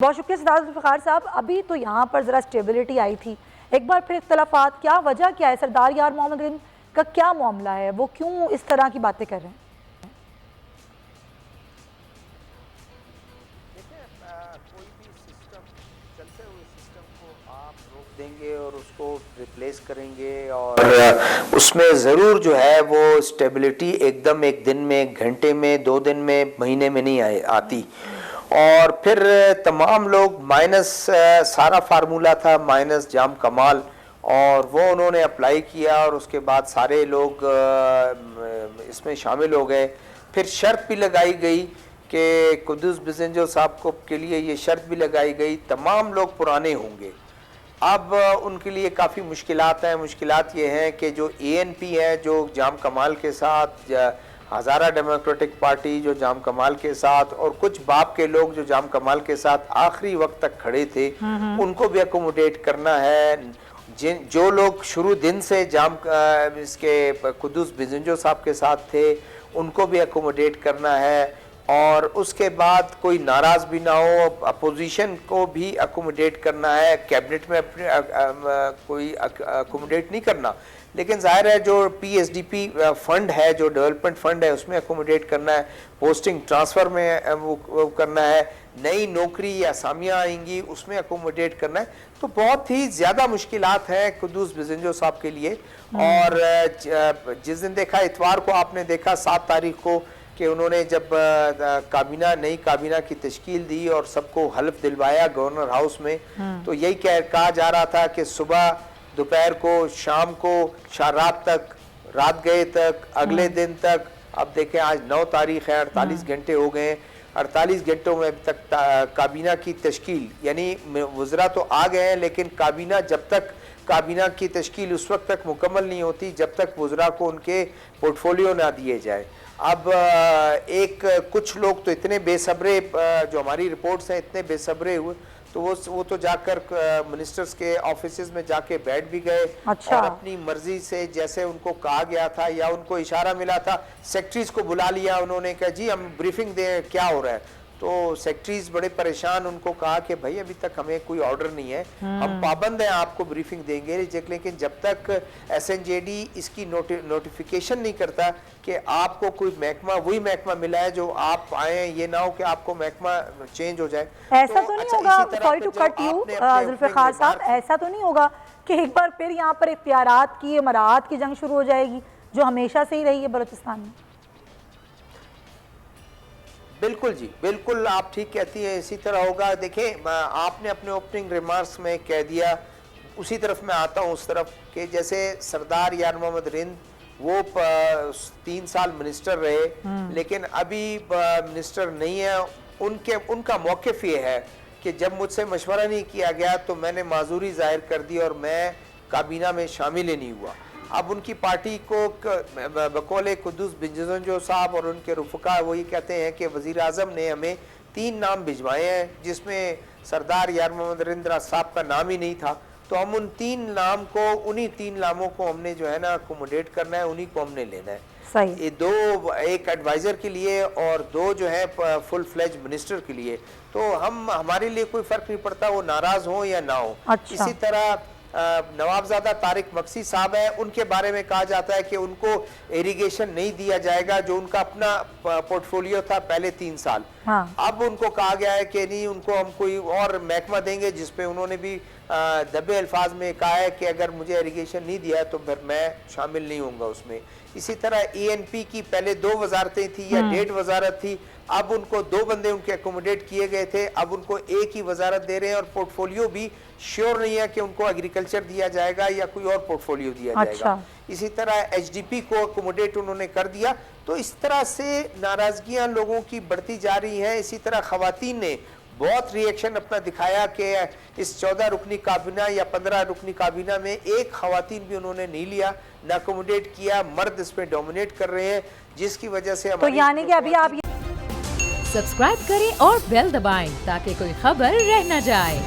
بہت شکریہ سردار ذوالفقار صاحب. ابھی تو یہاں پر ذرا اسٹیبلٹی آئی تھی, ایک بار پھر اختلافات, کیا وجہ کیا ہے؟ سردار یار محمد رند کا کیا معاملہ ہے؟ وہ کیوں اس طرح کی باتیں کر رہے ہیں؟ کوئی بھی سسٹم, چلتے ہوئے سسٹم کو آپ روک دیں گے اور اس کو ریپلیس کریں گے, اور اس میں ضرور جو ہے وہ اسٹیبلٹی ایک دم ایک دن میں, ایک گھنٹے میں, 2 دن میں, مہینے میں نہیں آتی. اور پھر تمام لوگ مائنس سارا فارمولا تھا مائنس جام کمال, اور وہ انہوں نے اپلائی کیا اور اس کے بعد سارے لوگ اس میں شامل ہو گئے. پھر شرط بھی لگائی گئی کہ قدوس بزنجو صاحب کو کے لیے یہ شرط بھی لگائی گئی تمام لوگ پرانے ہوں گے. اب ان کے لیے کافی مشکلات ہیں. مشکلات یہ ہیں کہ جو اے این پی ہے جو جام کمال کے ساتھ, ہزارہ ڈیموکریٹک پارٹی جو جام کمال کے ساتھ, اور کچھ باپ کے لوگ جو جام کمال کے ساتھ آخری وقت تک کھڑے تھے, ان کو بھی اکوموڈیٹ کرنا ہے. جو لوگ شروع دن سے اس کے قدوس بزنجو صاحب کے ساتھ تھے ان کو بھی اکوموڈیٹ کرنا ہے, اور اس کے بعد کوئی ناراض بھی نہ ہو, اپوزیشن کو بھی اکوموڈیٹ کرنا ہے. کیبنٹ میں کوئی اکوموڈیٹ نہیں کرنا, لیکن ظاہر ہے جو P S D P fund ہے, جو ڈیولپمنٹ فنڈ ہے, اس میں اکوموڈیٹ کرنا ہے. پوسٹنگ ٹرانسفر میں وہ کرنا ہے. نئی نوکری یا اسامیاں آئیں گی اس میں اکوموڈیٹ کرنا ہے. تو بہت ہی زیادہ مشکلات ہیں قدوس بزنجو صاحب کے لیے. اور جس دن دیکھا, اتوار کو آپ نے دیکھا 7 تاریخ کو, کہ انہوں نے جب نئی کابینہ کی تشکیل دی اور سب کو حلف دلوایا گورنر ہاؤس میں, تو یہی کہا جا رہا تھا کہ صبح, دوپہر کو, شام کو, رات تک, رات گئے تک, اگلے دن تک. اب دیکھیں آج 9 تاریخ ہے, 48 گھنٹے ہو گئے ہیں. 48 گھنٹوں میں اب تک کابینہ کی تشکیل, یعنی وزراء تو آ گئے ہیں, لیکن کابینہ جب تک کابینہ کی تشکیل اس وقت تک مکمل نہیں ہوتی جب تک وزراء کو ان کے پورٹ فولیو نہ دیے جائے. اب کچھ لوگ تو اتنے بے صبرے, جو ہماری رپورٹس ہیں, اتنے بے صبرے ہوئے, تو وہ تو جا کر منسٹرز کے آفیسز میں جا کے بیٹھ بھی گئے, اور اپنی مرضی سے جیسے ان کو کہا گیا تھا یا ان کو اشارہ ملا تھا, سیکٹریز کو بلا لیا انہوں نے, کہا جی ہم بریفنگ دیں کیا ہو رہا ہے. تو سیکٹریز بڑے پریشان, ان کو کہا کہ بھائی ابھی تک ہمیں کوئی آرڈر نہیں ہے, ہم پابند ہیں, آپ کو بریفنگ دیں گے, لیکن جب تک ایس این جے ڈی اس کی نوٹیفیکیشن نہیں کرتا کہ آپ کو کوئی محکمہ, وہی محکمہ ملا ہے جو آپ آئیں, یہ نہ ہو کہ آپ کو محکمہ چینج ہو جائے. ایسا تو نہیں ہوگا, sorry to cut you Zulfiqar sahab, ایسا تو نہیں ہوگا کہ ایک بار پھر یہاں پر اختیارات کی, امارات کی جنگ شروع ہو جائے گی جو ہمیشہ سے ہی رہی ہے بلوچستان میں؟ بالکل جی, بالکل آپ ٹھیک کہتی ہیں, اسی طرح ہوگا. دیکھیں آپ نے اپنے اوپننگ ریمارکس میں کہہ دیا, اسی طرف میں آتا ہوں, اس طرف کہ جیسے سردار یار محمد رند وہ 3 سال منسٹر رہے, لیکن ابھی منسٹر نہیں ہے. ان کا موقف یہ ہے کہ جب مجھ سے مشورہ نہیں کیا گیا تو میں نے معذوری ظاہر کر دی اور میں کابینہ میں شامل ہی نہیں ہوا. اب ان کی پارٹی کو بقول قدوس بزنجو صاحب اور ان کے رفقا وہی کہتے ہیں کہ وزیر اعظم نے ہمیں 3 نام بھجوائے ہیں, جس میں سردار یار محمد رند صاحب کا نام ہی نہیں تھا. تو ہم ان 3 نام کو, انہی 3 ناموں کو ہم نے جو ہے نا اکوموڈیٹ کرنا ہے, انہی کو ہم نے لینا ہے. یہ 2, ایک ایڈوائزر کے لیے اور 2 جو ہے فل فلیج منسٹر کے لیے. تو ہمارے لیے کوئی فرق نہیں پڑتا وہ ناراض ہوں یا نہ ہوں. اسی طرح نوابزادہ طارق مکسی صاحب ہیں, ان کے بارے میں کہا جاتا ہے کہ ان کو ایریگیشن نہیں دیا جائے گا, جو ان کا اپنا پورٹ فولیو تھا پہلے 3 سال. اب ان کو کہا گیا ہے کہ نہیں, ان کو ہم کوئی اور محکمہ دیں گے, جس پہ انہوں نے بھی دبے الفاظ میں کہا ہے کہ اگر مجھے ایریگیشن نہیں دیا تو پھر میں شامل نہیں ہوں گا اس میں. اسی طرح ای این پی کی پہلے 2 وزارتیں تھیں یا 1.5 وزارت تھی, اب ان کو 2 بندے ان کے اکوموڈیٹ کیے گئے تھے, اب ان کو 1 ہی وزارت دے رہے ہیں, اور پورٹ فولیو بھی شیور نہیں ہے کہ ان کو ایگریکلچر دیا جائے گا یا کوئی اور پورٹ فولیو دیا جائے گا. اسی طرح ایچ ڈی پی کو اکوموڈیٹ انہوں نے کر دیا. تو اس طرح سے ناراضگیاں لوگوں کی بڑھتی جا رہی ہیں. اسی طرح خواتین نے بہت ری ایکشن اپنا دکھایا کہ اس 14 رکنی کابینہ یا 15 رکنی کابینہ میں ایک خواتین بھی انہوں نے نہیں لیا, نہ اکوموڈیٹ کیا. مرد اس پہ ڈومینیٹ کر رہے ہیں, جس کی وجہ سے تو یعنی کہ ابھی آپ سبسکرائب کریں اور بیل دبائیں تاکہ کوئی خبر رہ نہ جائے.